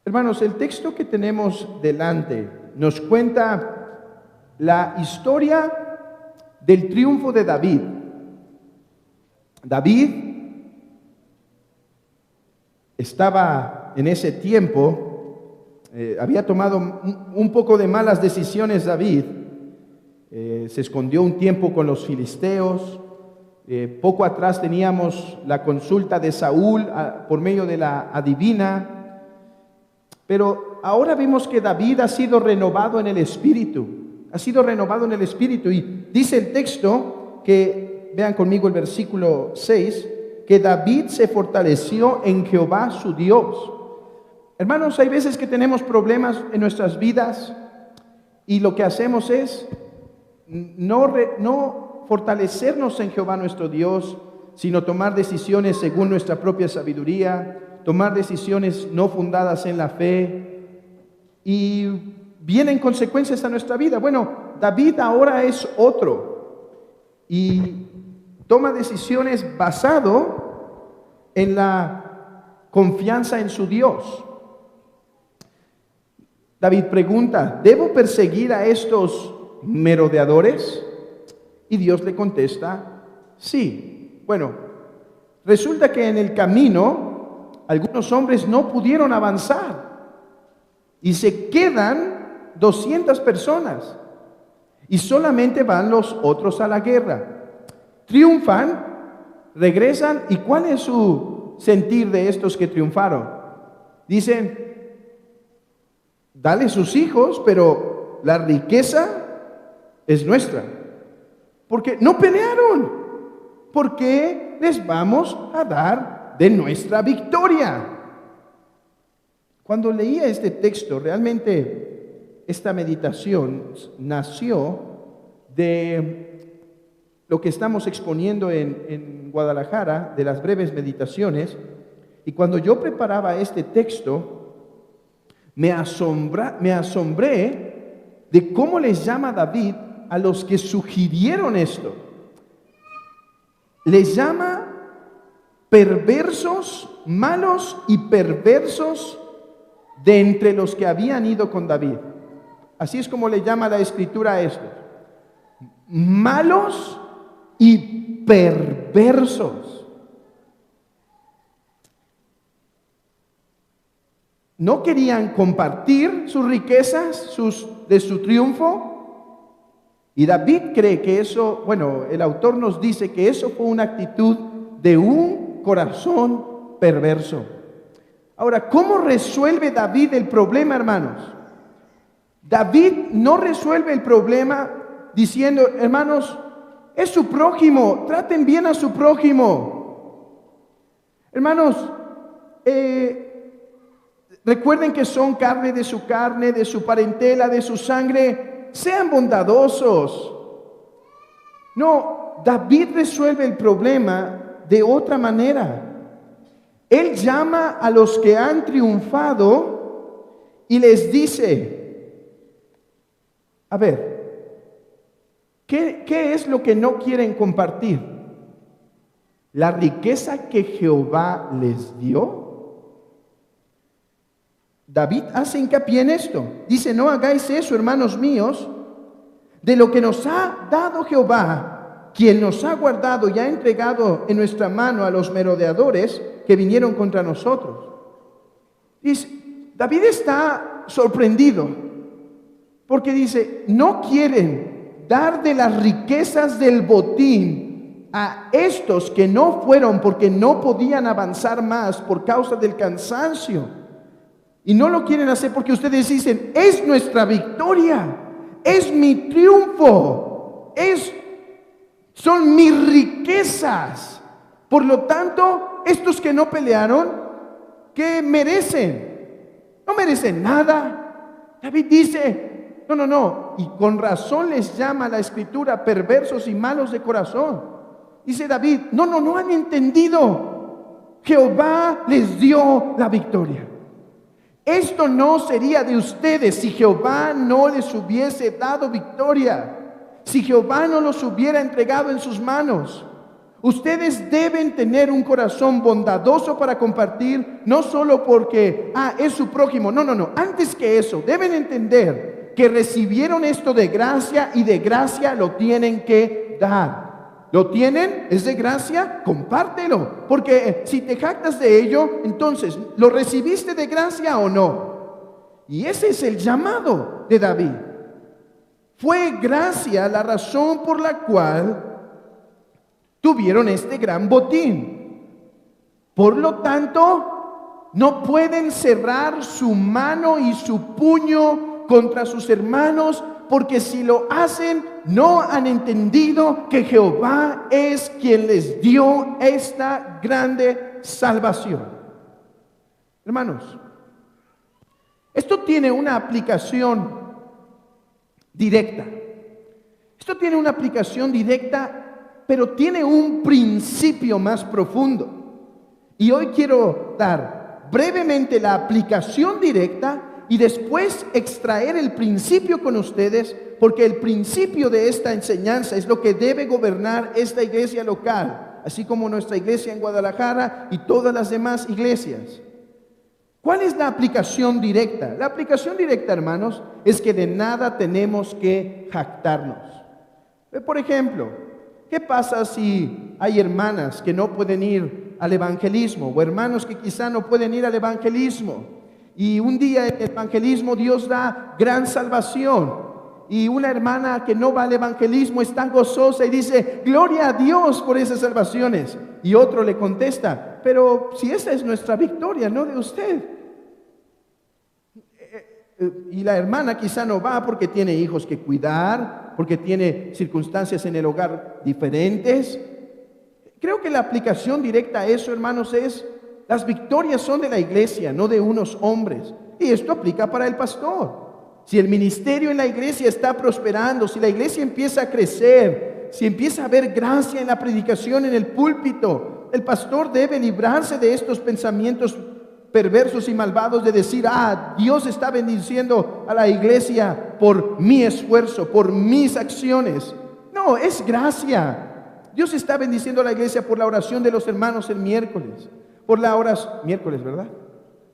Hermanos, el texto que tenemos delante nos cuenta la historia del triunfo de David. David estaba en ese tiempo, había tomado un poco de malas decisiones David, se escondió un tiempo con los filisteos, poco atrás teníamos la consulta de Saúl por medio de la adivina, pero ahora vemos que David ha sido renovado en el Espíritu, y dice el texto que, vean conmigo el versículo 6, que David se fortaleció en Jehová su Dios. Hermanos, hay veces que tenemos problemas en nuestras vidas y lo que hacemos es no fortalecernos en Jehová nuestro Dios, sino tomar decisiones según nuestra propia sabiduría, tomar decisiones no fundadas en la fe, y vienen consecuencias a nuestra vida. Bueno, David ahora es otro y toma decisiones basado en la confianza en su Dios. David pregunta: ¿debo perseguir a estos merodeadores? Y Dios le contesta: sí. Bueno, resulta que en el camino algunos hombres no pudieron avanzar y se quedan 200 personas y solamente van los otros a la guerra. Triunfan, regresan, ¿y cuál es su sentir de estos que triunfaron? Dicen: dale sus hijos, pero la riqueza es nuestra. Porque no pelearon. ¿Por qué les vamos a dar de nuestra victoria? Cuando leía este texto, realmente esta meditación nació de lo que estamos exponiendo en Guadalajara, de las breves meditaciones. Y cuando yo preparaba este texto, me asombré de cómo les llama David a los que sugirieron esto. Les llama perversos, malos y perversos de entre los que habían ido con David. Así es como le llama la Escritura a esto: malos y perversos. No querían compartir sus riquezas, de su triunfo. Y David cree que eso, bueno, el autor nos dice que eso fue una actitud de un corazón perverso. Ahora, ¿cómo resuelve David el problema, hermanos? David no resuelve el problema diciendo: hermanos, es su prójimo, traten bien a su prójimo. Hermanos, recuerden que son carne, de su parentela, de su sangre. Sean bondadosos. No, David resuelve el problema de otra manera. Él llama a los que han triunfado y les dice: a ver, ¿qué es lo que no quieren compartir? ¿La riqueza que Jehová les dio? David hace hincapié en esto. Dice: no hagáis eso, hermanos míos, de lo que nos ha dado Jehová, quien nos ha guardado y ha entregado en nuestra mano a los merodeadores que vinieron contra nosotros. Dice, David está sorprendido porque dice: no quieren dar de las riquezas del botín a estos que no fueron porque no podían avanzar más por causa del cansancio. Y no lo quieren hacer porque ustedes dicen: es nuestra victoria, es mi triunfo, son mis riquezas. Por lo tanto, estos que no pelearon, ¿qué merecen? No merecen nada. David dice: no, y con razón les llama la Escritura perversos y malos de corazón. Dice David: no han entendido. Jehová les dio la victoria. Esto no sería de ustedes si Jehová no les hubiese dado victoria, si Jehová no los hubiera entregado en sus manos. Ustedes deben tener un corazón bondadoso para compartir, no solo porque, es su prójimo. No. Antes que eso, deben entender que recibieron esto de gracia y de gracia lo tienen que dar. ¿Lo tienen? ¿Es de gracia? Compártelo. Porque si te jactas de ello, entonces, ¿lo recibiste de gracia o no? Y ese es el llamado de David. Fue gracia la razón por la cual tuvieron este gran botín. Por lo tanto, no pueden cerrar su mano y su puño contra sus hermanos, porque si lo hacen, no han entendido que Jehová es quien les dio esta grande salvación. Hermanos, esto tiene una aplicación directa. Esto tiene una aplicación directa, pero tiene un principio más profundo. Y hoy quiero dar brevemente la aplicación directa y después extraer el principio con ustedes, porque el principio de esta enseñanza es lo que debe gobernar esta iglesia local, así como nuestra iglesia en Guadalajara y todas las demás iglesias. ¿Cuál es la aplicación directa? La aplicación directa, hermanos, es que de nada tenemos que jactarnos. Por ejemplo, ¿qué pasa si hay hermanas que no pueden ir al evangelismo o hermanos que quizá no pueden ir al evangelismo? Y un día en el evangelismo Dios da gran salvación. Y una hermana que no va al evangelismo está gozosa y dice, gloria a Dios por esas salvaciones. Y otro le contesta, pero si esa es nuestra victoria, no de usted. Y la hermana quizá no va porque tiene hijos que cuidar, porque tiene circunstancias en el hogar diferentes. Creo que la aplicación directa a eso, hermanos, es las victorias son de la iglesia, no de unos hombres. Y esto aplica para el pastor. Si el ministerio en la iglesia está prosperando, si la iglesia empieza a crecer, si empieza a haber gracia en la predicación, en el púlpito, el pastor debe librarse de estos pensamientos perversos y malvados de decir, Dios está bendiciendo a la iglesia por mi esfuerzo, por mis acciones. No, es gracia. Dios está bendiciendo a la iglesia por la oración de los hermanos el miércoles, por la miércoles, ¿verdad?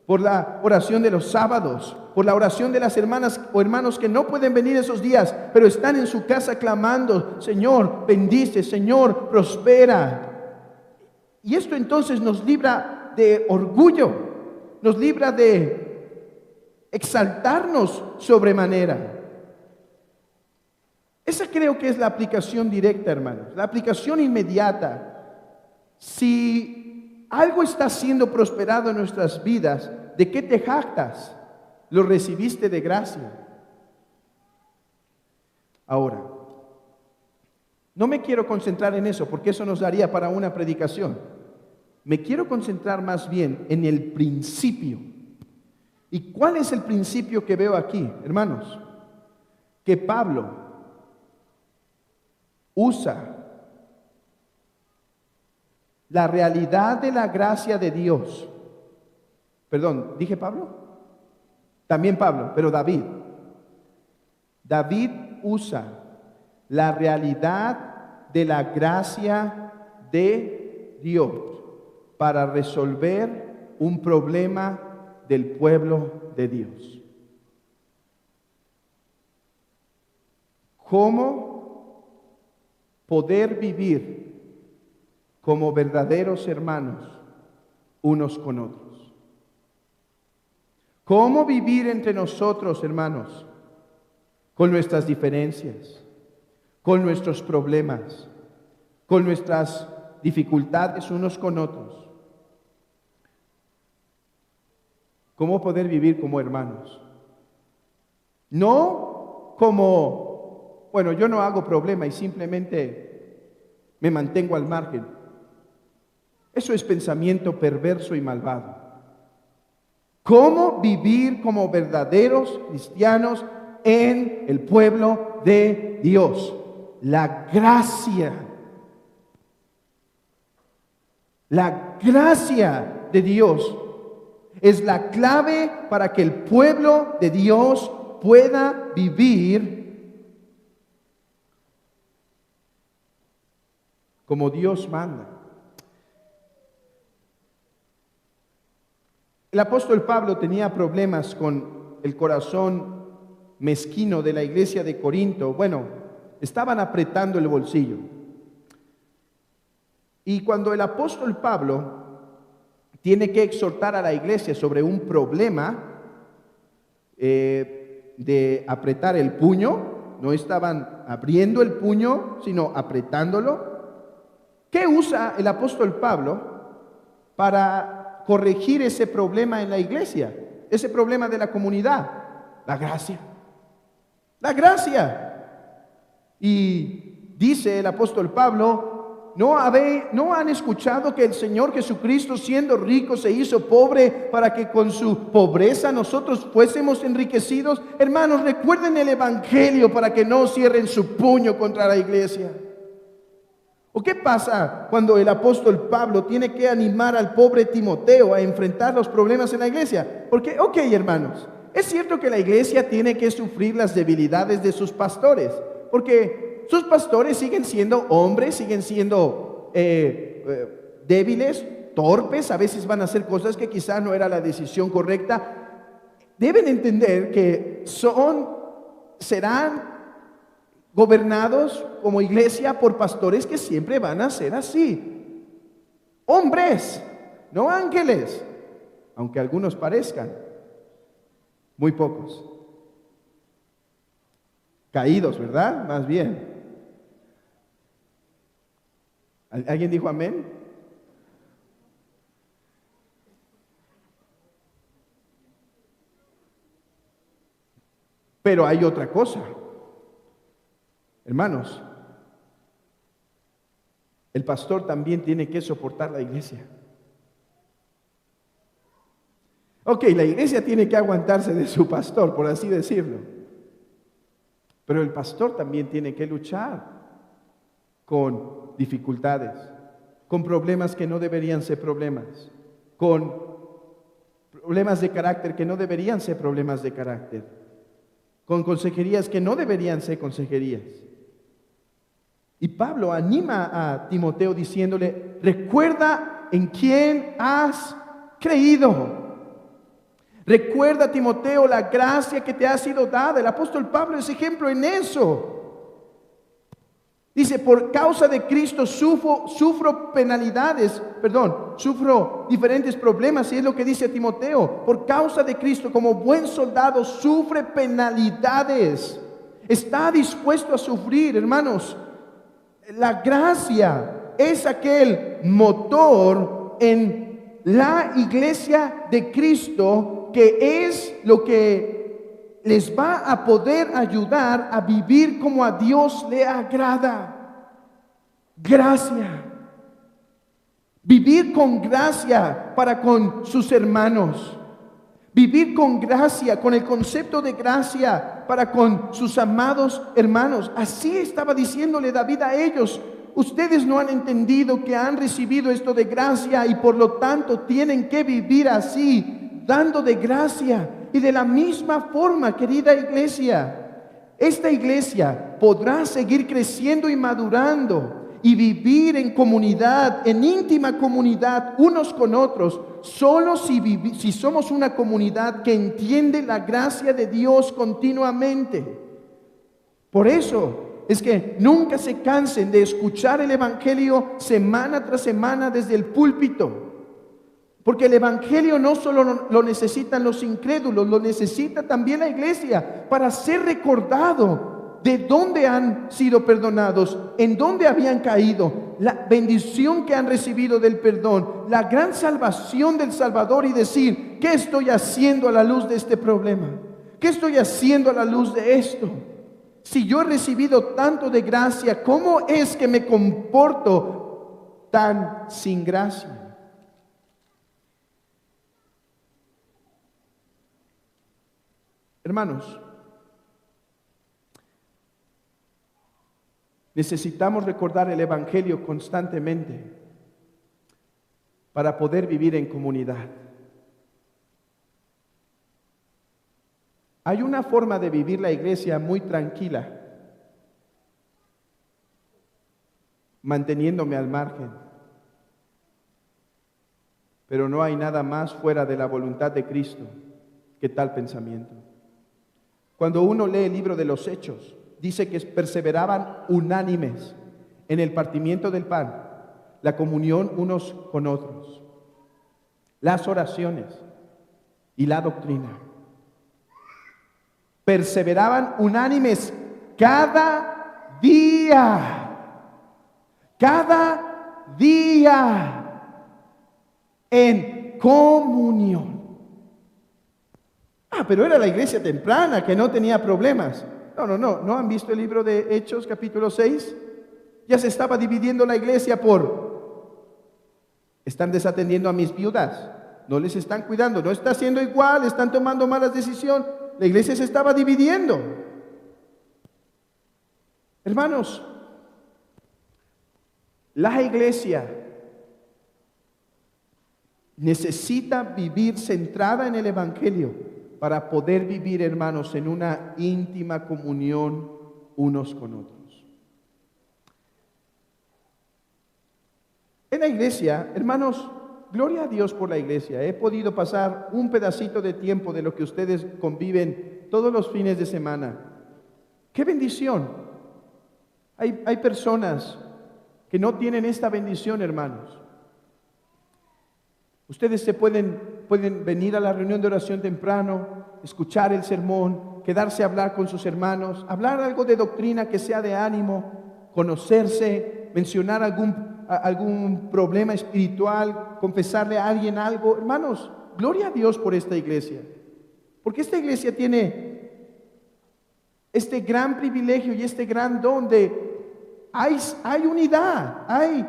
Por la oración de los sábados, por la oración de las hermanas o hermanos que no pueden venir esos días, pero están en su casa clamando, Señor, bendice, Señor, prospera. Y esto entonces nos libra de orgullo, nos libra de exaltarnos sobremanera. Esa creo que es la aplicación directa, hermanos, la aplicación inmediata. Si algo está siendo prosperado en nuestras vidas, ¿de qué te jactas? Lo recibiste de gracia. Ahora, no me quiero concentrar en eso, porque eso nos daría para una predicación. Me quiero concentrar más bien en el principio. ¿Y cuál es el principio que veo aquí, hermanos? Que Pablo usa la realidad de la gracia de Dios. Perdón, ¿dije Pablo? También Pablo, pero David. David usa la realidad de la gracia de Dios para resolver un problema del pueblo de Dios. ¿Cómo poder vivir como verdaderos hermanos unos con otros? ¿Cómo vivir entre nosotros, hermanos, con nuestras diferencias, con nuestros problemas, con nuestras dificultades unos con otros? ¿Cómo poder vivir como hermanos? No como, bueno, yo no hago problema y simplemente me mantengo al margen. Eso es pensamiento perverso y malvado. ¿Cómo vivir como verdaderos cristianos en el pueblo de Dios? La gracia de Dios es la clave para que el pueblo de Dios pueda vivir como Dios manda. El apóstol Pablo tenía problemas con el corazón mezquino de la iglesia de Corinto. Bueno, estaban apretando el bolsillo. Y cuando el apóstol Pablo tiene que exhortar a la iglesia sobre un problema de apretar el puño, no estaban abriendo el puño, sino apretándolo. ¿Qué usa el apóstol Pablo para corregir ese problema en la iglesia? Ese problema de la comunidad. La gracia. La gracia. Y dice el apóstol Pablo, ¿no han escuchado que el Señor Jesucristo, siendo rico, se hizo pobre para que con su pobreza nosotros fuésemos enriquecidos? Hermanos, recuerden el Evangelio para que no cierren su puño contra la iglesia. ¿O qué pasa cuando el apóstol Pablo tiene que animar al pobre Timoteo a enfrentar los problemas en la iglesia? Porque, hermanos, es cierto que la iglesia tiene que sufrir las debilidades de sus pastores, porque sus pastores siguen siendo hombres, siguen siendo débiles, torpes, a veces van a hacer cosas que quizás no era la decisión correcta. Deben entender que serán gobernados como iglesia por pastores que siempre van a ser así. Hombres, no ángeles, aunque algunos parezcan, muy pocos. Caídos, ¿verdad? Más bien. ¿Alguien dijo amén? Pero hay otra cosa. Hermanos, el pastor también tiene que soportar la iglesia. La iglesia tiene que aguantarse de su pastor, por así decirlo. Pero el pastor también tiene que luchar con dificultades, con problemas que no deberían ser problemas, con problemas de carácter que no deberían ser problemas de carácter, con consejerías que no deberían ser consejerías. Y Pablo anima a Timoteo diciéndole, recuerda en quién has creído. Recuerda, Timoteo, la gracia que te ha sido dada. El apóstol Pablo es ejemplo en eso. Dice, por causa de Cristo sufro diferentes problemas, y es lo que dice Timoteo. Por causa de Cristo, como buen soldado, sufre penalidades. Está dispuesto a sufrir, hermanos. La gracia es aquel motor en la iglesia de Cristo que es lo que les va a poder ayudar a vivir como a Dios le agrada. Gracia. Vivir con gracia para con sus hermanos. Vivir con gracia, con el concepto de gracia para con sus amados hermanos. Así estaba diciéndole David a ellos. Ustedes no han entendido que han recibido esto de gracia y por lo tanto tienen que vivir así, dando de gracia. Y de la misma forma, querida iglesia, esta iglesia podrá seguir creciendo y madurando y vivir en comunidad, en íntima comunidad unos con otros, solo si somos una comunidad que entiende la gracia de Dios continuamente. Por eso es que nunca se cansen de escuchar el Evangelio semana tras semana desde el púlpito. Porque el Evangelio no solo lo necesitan los incrédulos, lo necesita también la iglesia para ser recordado de dónde han sido perdonados, en dónde habían caído, la bendición que han recibido del perdón, la gran salvación del Salvador y decir, ¿qué estoy haciendo a la luz de este problema? ¿Qué estoy haciendo a la luz de esto? Si yo he recibido tanto de gracia, ¿cómo es que me comporto tan sin gracia? Hermanos, necesitamos recordar el Evangelio constantemente para poder vivir en comunidad. Hay una forma de vivir la iglesia muy tranquila. manteniéndome al margen. Pero no hay nada más fuera de la voluntad de Cristo que tal pensamiento. Cuando uno lee el libro de los Hechos, dice que perseveraban unánimes en el partimiento del pan, la comunión unos con otros, las oraciones y la doctrina. Perseveraban unánimes cada día en comunión. Pero era la iglesia temprana que no tenía problemas. ¿No han visto el libro de Hechos capítulo 6? Ya se estaba dividiendo la iglesia están desatendiendo a mis viudas, no les están cuidando, no está haciendo igual, están tomando malas decisiones. La iglesia se estaba dividiendo. Hermanos, la iglesia necesita vivir centrada en el Evangelio para poder vivir, hermanos, en una íntima comunión unos con otros. En la iglesia, hermanos, gloria a Dios por la iglesia. He podido pasar un pedacito de tiempo de lo que ustedes conviven todos los fines de semana. ¡Qué bendición! Hay personas que no tienen esta bendición, hermanos. Ustedes pueden venir a la reunión de oración temprano, escuchar el sermón, quedarse a hablar con sus hermanos, hablar algo de doctrina que sea de ánimo, conocerse, mencionar algún problema espiritual, confesarle a alguien algo. Hermanos, gloria a Dios por esta iglesia, porque esta iglesia tiene este gran privilegio y este gran don de hay unidad, hay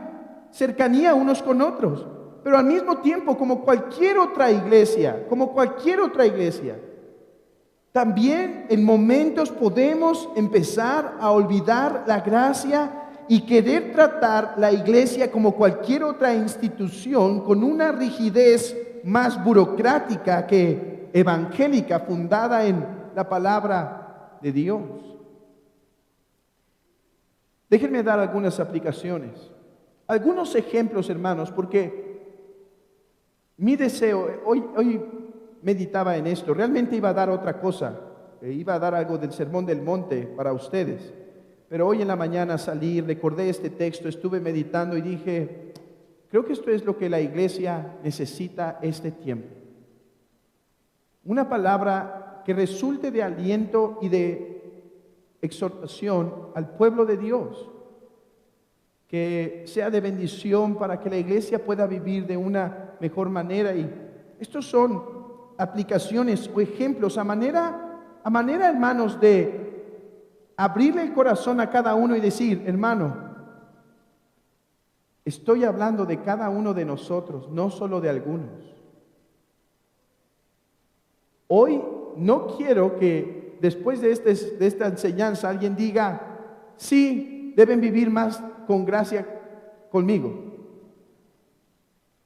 cercanía unos con otros, pero al mismo tiempo, como cualquier otra iglesia, también en momentos podemos empezar a olvidar la gracia y querer tratar la iglesia como cualquier otra institución con una rigidez más burocrática que evangélica, fundada en la palabra de Dios. Déjenme dar algunas aplicaciones, algunos ejemplos, hermanos, porque mi deseo, hoy meditaba en esto, realmente iba a dar otra cosa, iba a dar algo del Sermón del Monte para ustedes, pero hoy en la mañana salí, recordé este texto, estuve meditando y dije, creo que esto es lo que la iglesia necesita este tiempo. Una palabra que resulte de aliento y de exhortación al pueblo de Dios, que sea de bendición para que la iglesia pueda vivir de una mejor manera. Y estos son aplicaciones o ejemplos a manera, hermanos, de abrirle el corazón a cada uno y decir, hermano, estoy hablando de cada uno de nosotros, no solo de algunos. Hoy no quiero que después de esta enseñanza alguien diga, sí, deben vivir más con gracia conmigo.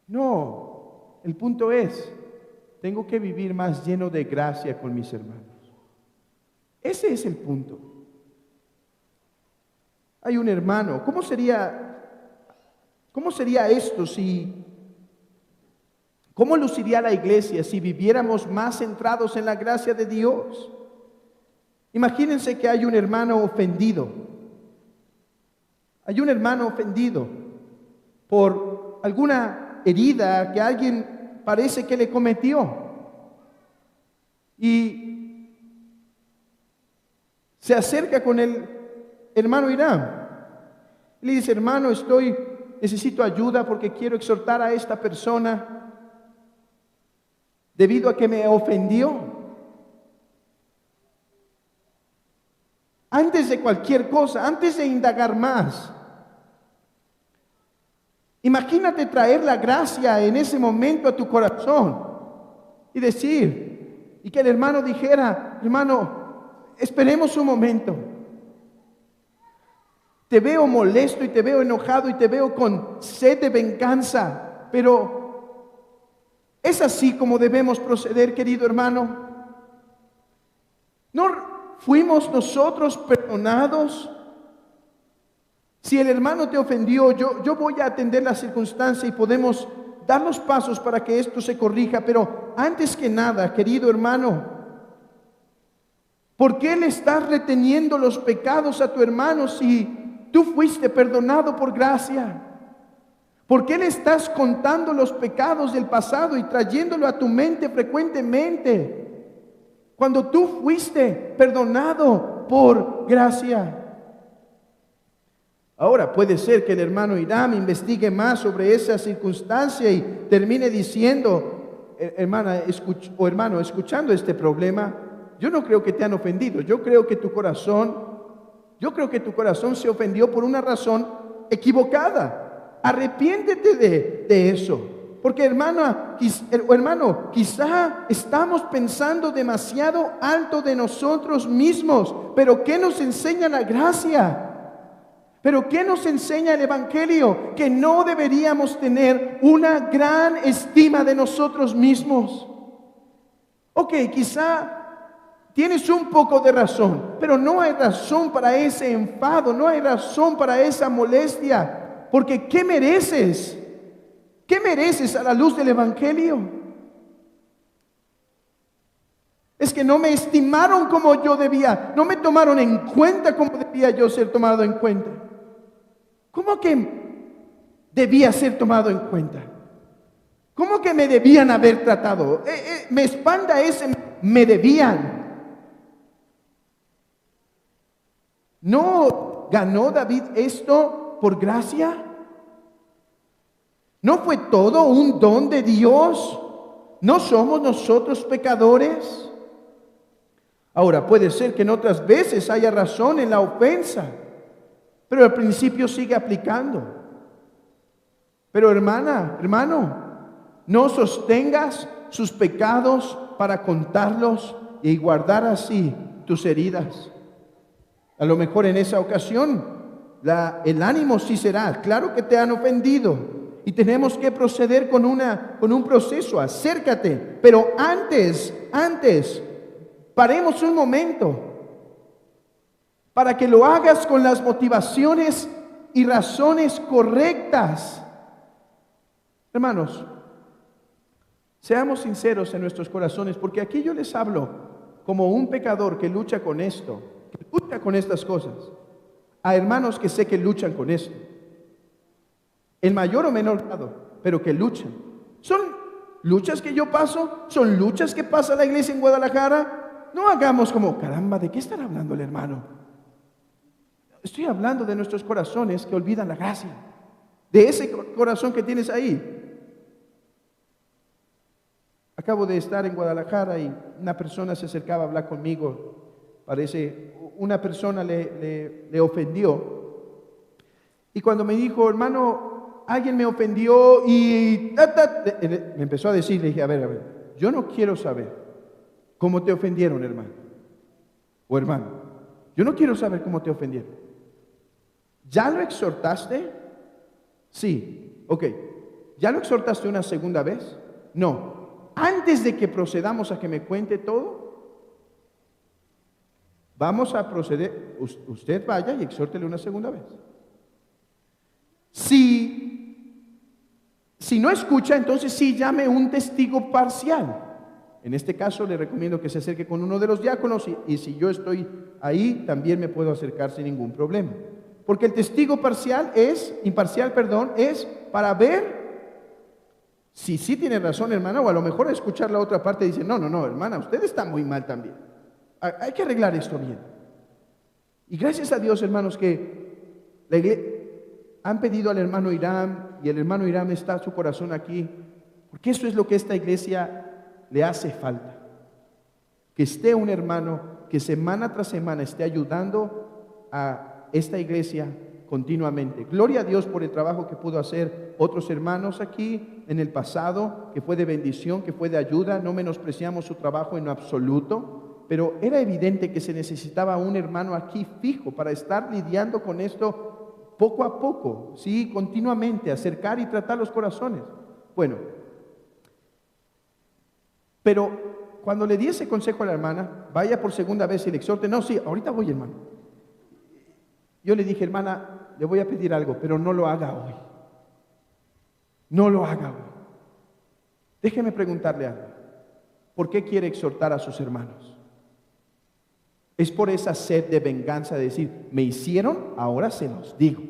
No, el punto es, tengo que vivir más lleno de gracia con mis hermanos. Ese es el punto. Hay un hermano, ¿cómo sería esto cómo luciría la iglesia si viviéramos más centrados en la gracia de Dios? Imagínense que hay un hermano ofendido. Hay un hermano ofendido por alguna herida que alguien parece que le cometió. Y se acerca con el hermano Irán. Le dice, hermano, necesito ayuda porque quiero exhortar a esta persona debido a que me ofendió. Antes de cualquier cosa, antes de indagar más, imagínate traer la gracia en ese momento a tu corazón y decir, y que el hermano dijera, hermano, esperemos un momento. Te veo molesto y te veo enojado y te veo con sed de venganza, pero ¿es así como debemos proceder, querido hermano? ¿No fuimos nosotros perdonados? Si el hermano te ofendió, yo voy a atender la circunstancia y podemos dar los pasos para que esto se corrija. Pero antes que nada, querido hermano, ¿por qué le estás reteniendo los pecados a tu hermano si tú fuiste perdonado por gracia? ¿Por qué le estás contando los pecados del pasado y trayéndolo a tu mente frecuentemente cuando tú fuiste perdonado por gracia? Ahora puede ser que el hermano Hiram investigue más sobre esa circunstancia y termine diciendo, hermano, escuchando este problema, yo no creo que te han ofendido, yo creo que tu corazón se ofendió por una razón equivocada. Arrepiéntete de eso. Porque hermano, quizá estamos pensando demasiado alto de nosotros mismos. Pero ¿qué nos enseña la gracia? ¿Pero qué nos enseña el Evangelio? Que no deberíamos tener una gran estima de nosotros mismos. Ok, quizá tienes un poco de razón, pero no hay razón para ese enfado, no hay razón para esa molestia. Porque ¿qué mereces? ¿Qué mereces a la luz del Evangelio? Es que no me estimaron como yo debía, no me tomaron en cuenta como debía yo ser tomado en cuenta. ¿Cómo que debía ser tomado en cuenta? ¿Cómo que me debían haber tratado? Me espanta ese me debían. ¿No ganó David esto por gracia? ¿No fue todo un don de Dios? ¿No somos nosotros pecadores? Ahora, puede ser que en otras veces haya razón en la ofensa, pero el principio sigue aplicando. Pero hermano, no sostengas sus pecados para contarlos y guardar así tus heridas. A lo mejor en esa ocasión el ánimo sí será, claro que te han ofendido y tenemos que proceder con un proceso, acércate, pero antes, paremos un momento para que lo hagas con las motivaciones y razones correctas. Hermanos, seamos sinceros en nuestros corazones, porque aquí yo les hablo como un pecador que lucha con esto, que lucha con estas cosas, a hermanos que sé que luchan con esto, en mayor o menor grado, pero que luchan. Son luchas que yo paso, son luchas que pasa la iglesia en Guadalajara. No hagamos como, caramba, ¿de qué están hablando el hermano? Estoy hablando de nuestros corazones que olvidan la gracia, de ese corazón que tienes ahí. Acabo de estar en Guadalajara y una persona se acercaba a hablar conmigo. Parece, una persona le ofendió. Y cuando me dijo, hermano, alguien me ofendió y me empezó a decir, le dije, a ver, yo no quiero saber cómo te ofendieron, hermano. O hermano, yo no quiero saber cómo te ofendieron. ¿Ya lo exhortaste? Sí, ok. ¿Ya lo exhortaste una segunda vez? No. Antes de que procedamos a que me cuente todo, vamos a proceder. Usted vaya y exhórtele una segunda vez. Si no escucha, entonces sí llame un testigo parcial. En este caso le recomiendo que se acerque con uno de los diáconos y si yo estoy ahí, también me puedo acercar sin ningún problema. Porque el testigo imparcial, es para ver si sí tiene razón, hermana, o a lo mejor escuchar la otra parte y dice, no, hermana, usted está muy mal también. Hay que arreglar esto bien. Y gracias a Dios, hermanos, que han pedido al hermano Hiram y el hermano Hiram está su corazón aquí, porque eso es lo que a esta iglesia le hace falta. Que esté un hermano que semana tras semana esté ayudando a esta iglesia continuamente. Gloria a Dios por el trabajo que pudo hacer otros hermanos aquí en el pasado, que fue de bendición, que fue de ayuda. No menospreciamos su trabajo en lo absoluto, pero era evidente que se necesitaba un hermano aquí fijo para estar lidiando con esto poco a poco, sí, continuamente, acercar y tratar los corazones. Bueno, pero cuando le di ese consejo a la hermana, vaya por segunda vez y le exhorte, no, sí, ahorita voy, hermano. Yo le dije, hermana, le voy a pedir algo, pero no lo haga hoy. No lo haga hoy. Déjeme preguntarle algo. ¿Por qué quiere exhortar a sus hermanos? ¿Es por esa sed de venganza de decir, me hicieron, ahora se los digo?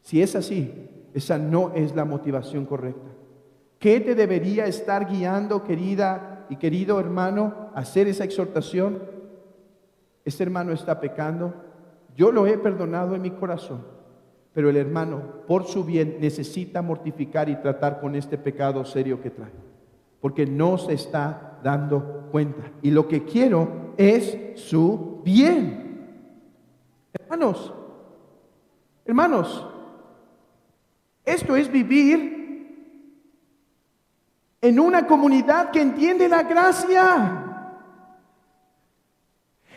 Si es así, esa no es la motivación correcta. ¿Qué te debería estar guiando, querida y querido hermano, a hacer esa exhortación? Este hermano está pecando. Yo lo he perdonado en mi corazón, pero el hermano, por su bien, necesita mortificar y tratar con este pecado serio que trae, porque no se está dando cuenta. Y lo que quiero es su bien. Hermanos, esto es vivir en una comunidad que entiende la gracia.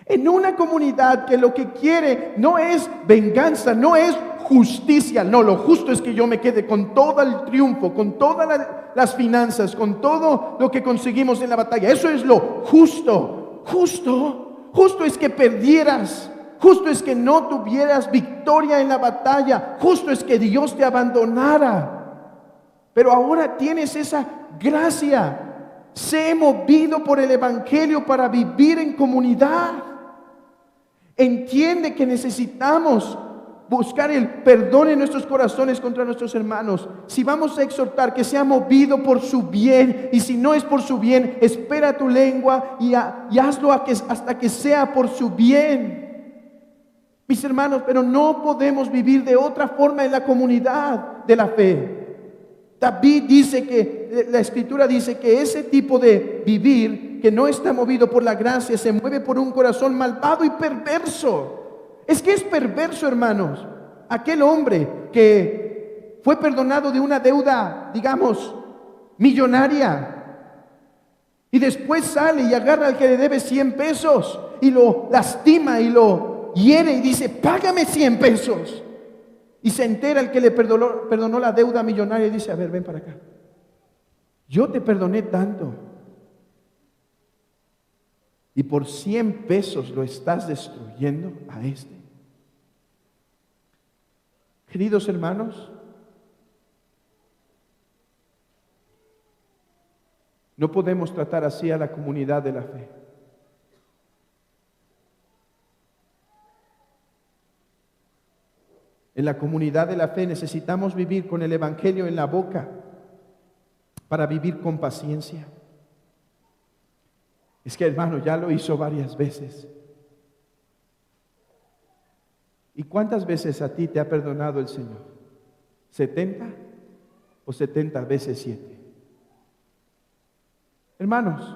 En una comunidad que lo que quiere no es venganza, no es justicia. No, lo justo es que yo me quede con todo el triunfo, con todas las finanzas, con todo lo que conseguimos en la batalla. Eso es lo justo. Justo es que perdieras. Justo es que no tuvieras victoria en la batalla. Justo es que Dios te abandonara. Pero ahora tienes esa gracia. Sé movido por el Evangelio para vivir en comunidad. Entiende que necesitamos buscar el perdón en nuestros corazones contra nuestros hermanos. Si vamos a exhortar, que sea movido por su bien. Y si no es por su bien, espera tu lengua y hazlo hasta que sea por su bien. Mis hermanos, pero no podemos vivir de otra forma en la comunidad de la fe. David dice que, la Escritura dice que ese tipo de vivir que no está movido por la gracia, se mueve por un corazón malvado y perverso. Es que es perverso, hermanos. Aquel hombre que fue perdonado de una deuda, digamos, millonaria, y después sale y agarra al que le debe 100 pesos y lo lastima y lo hiere y dice, págame 100 pesos. Y se entera el que le perdonó la deuda millonaria y dice, a ver, ven para acá. Yo te perdoné tanto. Y por 100 pesos lo estás destruyendo a este. Queridos hermanos, no podemos tratar así a la comunidad de la fe. En la comunidad de la fe necesitamos vivir con el Evangelio en la boca para vivir con paciencia. Es que, hermano, ya lo hizo varias veces. ¿Y cuántas veces a ti te ha perdonado el Señor? ¿70 o 70 veces 7? Hermanos,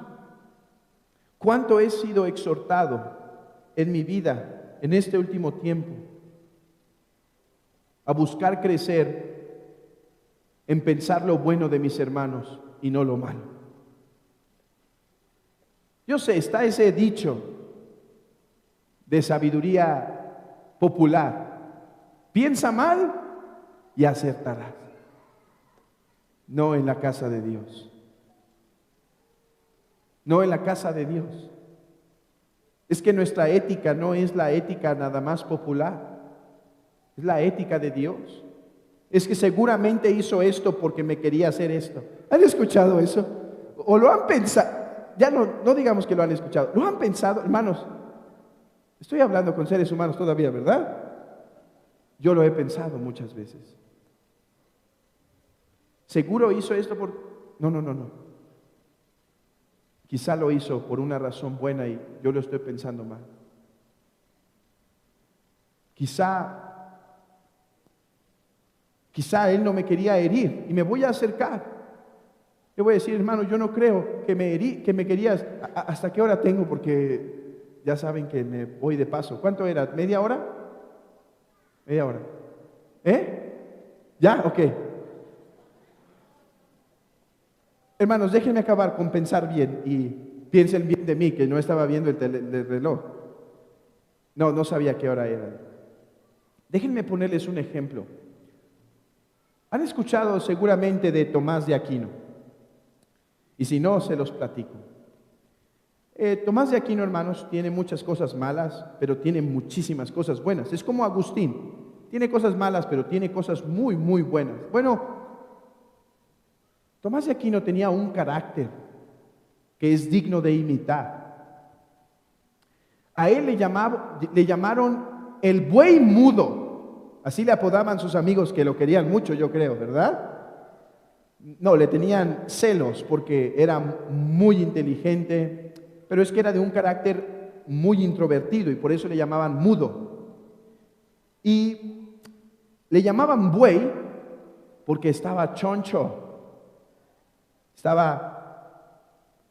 ¿cuánto he sido exhortado en mi vida en este último tiempo a buscar crecer en pensar lo bueno de mis hermanos y no lo malo? Yo sé, está ese dicho de sabiduría popular: piensa mal y acertarás. No en la casa de Dios. No en la casa de Dios. Es que nuestra ética no es la ética nada más popular. Es la ética de Dios. Es que seguramente hizo esto porque me quería hacer esto. ¿Han escuchado eso? ¿O lo han pensado? Ya no digamos que lo han escuchado. ¿Lo han pensado, hermanos? Estoy hablando con seres humanos todavía, ¿verdad? Yo lo he pensado muchas veces. ¿Seguro hizo esto por...? No. Quizá lo hizo por una razón buena y yo lo estoy pensando mal. Quizá él no me quería herir y me voy a acercar. Le voy a decir, hermano, yo no creo que me querías. ¿Hasta qué hora tengo? Porque ya saben que me voy de paso. ¿Cuánto era? ¿Media hora? Media hora. ¿Ya? Ok. Hermanos, déjenme acabar con pensar bien y piensen bien de mí, que no estaba viendo el reloj. No sabía qué hora era. Déjenme ponerles un ejemplo. Han escuchado seguramente de Tomás de Aquino. Y si no, se los platico. Tomás de Aquino, hermanos, tiene muchas cosas malas, pero tiene muchísimas cosas buenas. Es como Agustín, tiene cosas malas, pero tiene cosas muy, muy buenas. Bueno, Tomás de Aquino tenía un carácter que es digno de imitar. A él le llamaron el buey mudo. Así le apodaban sus amigos que lo querían mucho, yo creo, ¿verdad? No, le tenían celos porque era muy inteligente, pero es que era de un carácter muy introvertido y por eso le llamaban mudo. Y le llamaban buey porque estaba choncho, estaba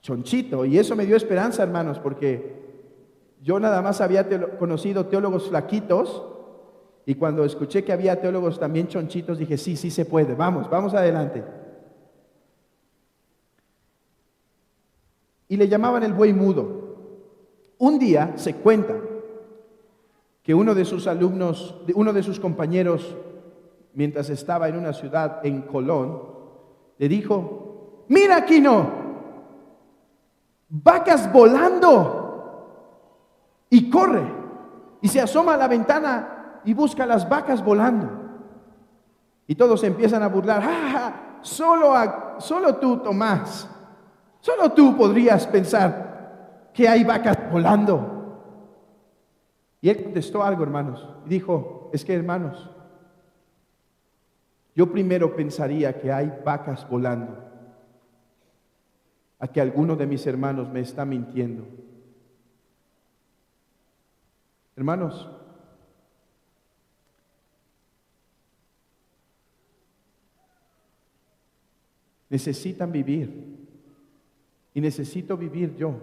chonchito, y eso me dio esperanza, hermanos, porque yo nada más había conocido teólogos flaquitos, y cuando escuché que había teólogos también chonchitos, dije, sí, sí se puede, vamos adelante. Y le llamaban el buey mudo. Un día se cuenta que uno de sus alumnos, uno de sus compañeros, mientras estaba en una ciudad en Colón, le dijo, mira Aquino, vacas volando, y corre, y se asoma a la ventana y busca las vacas volando. Y todos se empiezan a burlar, ¡ah! Solo tú, Tomás, solo tú podrías pensar que hay vacas volando. Y él contestó algo, hermanos, y dijo, es que hermanos, yo primero pensaría que hay vacas volando a que alguno de mis hermanos me está mintiendo. Hermanos, necesitan vivir, y necesito vivir yo,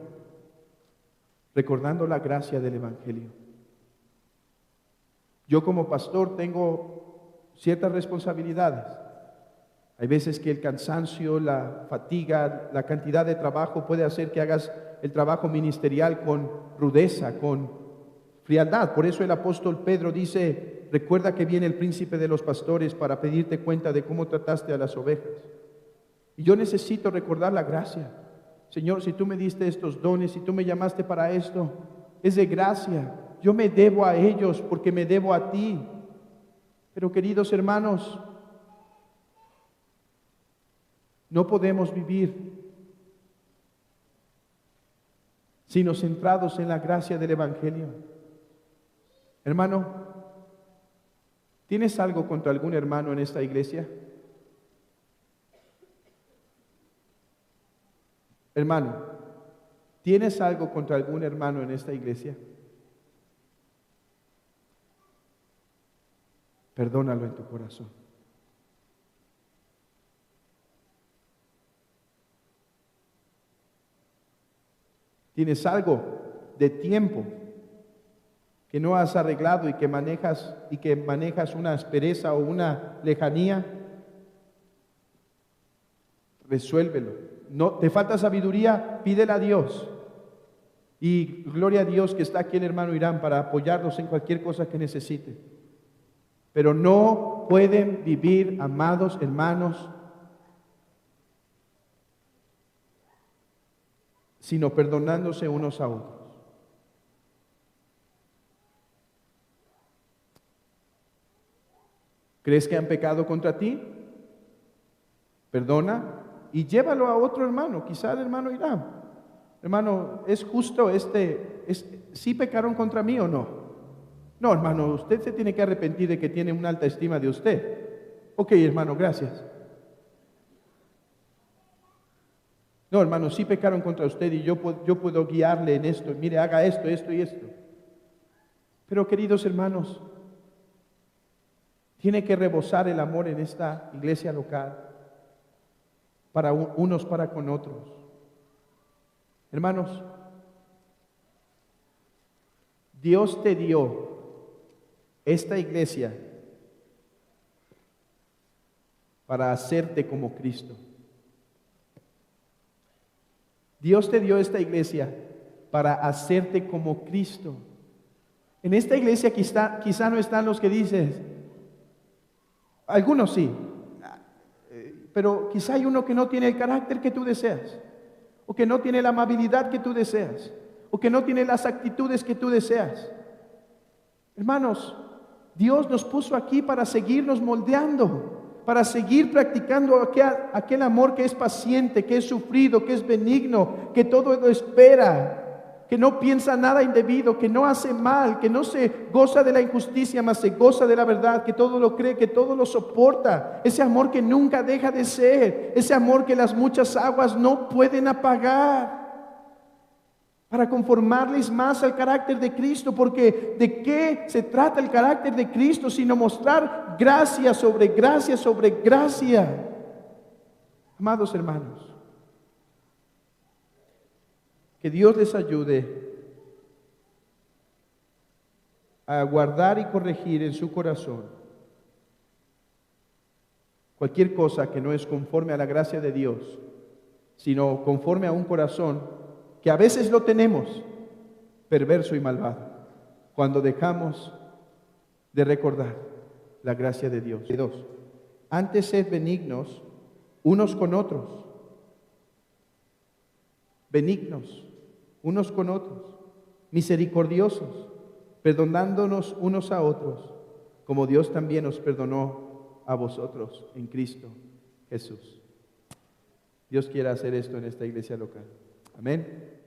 recordando la gracia del Evangelio. Yo como pastor tengo ciertas responsabilidades. Hay veces que el cansancio, la fatiga, la cantidad de trabajo puede hacer que hagas el trabajo ministerial con rudeza, con frialdad. Por eso el apóstol Pedro dice, recuerda que viene el príncipe de los pastores para pedirte cuenta de cómo trataste a las ovejas. Y yo necesito recordar la gracia. Señor, si tú me diste estos dones, si tú me llamaste para esto, es de gracia. Yo me debo a ellos porque me debo a ti. Pero queridos hermanos, no podemos vivir sino centrados en la gracia del Evangelio. Hermano, ¿tienes algo contra algún hermano en esta iglesia? Hermano, ¿tienes algo contra algún hermano en esta iglesia? Perdónalo en tu corazón. ¿Tienes algo de tiempo que no has arreglado y que manejas una aspereza o una lejanía? Resuélvelo. No, ¿te falta sabiduría? Pídela a Dios. Y gloria a Dios que está aquí el hermano Irán para apoyarnos en cualquier cosa que necesite. Pero no pueden vivir, amados hermanos, sino perdonándose unos a otros. ¿Crees que han pecado contra ti? Perdona y llévalo a otro hermano, quizá el hermano Irán. Hermano, ¿es justo sí pecaron contra mí o no? No, hermano, usted se tiene que arrepentir de que tiene una alta estima de usted. Ok, hermano, gracias. No, hermano, sí pecaron contra usted y yo puedo guiarle en esto. Mire, haga esto, esto y esto. Pero queridos hermanos, tiene que rebosar el amor en esta iglesia local para unos para con otros. Hermanos, Dios te dio esta iglesia para hacerte como Cristo. Dios te dio esta iglesia para hacerte como Cristo. En esta iglesia quizá no están los que dices, algunos sí, pero quizá hay uno que no tiene el carácter que tú deseas. o que no tiene la amabilidad que tú deseas, o que no tiene las actitudes que tú deseas. Hermanos, Dios nos puso aquí para seguirnos moldeando, para seguir practicando aquel amor que es paciente, que es sufrido, que es benigno, que todo lo espera, que no piensa nada indebido, que no hace mal, que no se goza de la injusticia, mas se goza de la verdad, que todo lo cree, que todo lo soporta. Ese amor que nunca deja de ser, ese amor que las muchas aguas no pueden apagar. Para conformarles más al carácter de Cristo, porque ¿de qué se trata el carácter de Cristo? Sino mostrar gracia sobre gracia sobre gracia. Amados hermanos, que Dios les ayude a guardar y corregir en su corazón cualquier cosa que no es conforme a la gracia de Dios, sino conforme a un corazón que a veces lo tenemos, perverso y malvado, cuando dejamos de recordar la gracia de Dios. Y dos, antes sed benignos unos con otros, benignos unos con otros, misericordiosos, perdonándonos unos a otros, como Dios también os perdonó a vosotros en Cristo Jesús. Dios quiera hacer esto en esta iglesia local. Amén.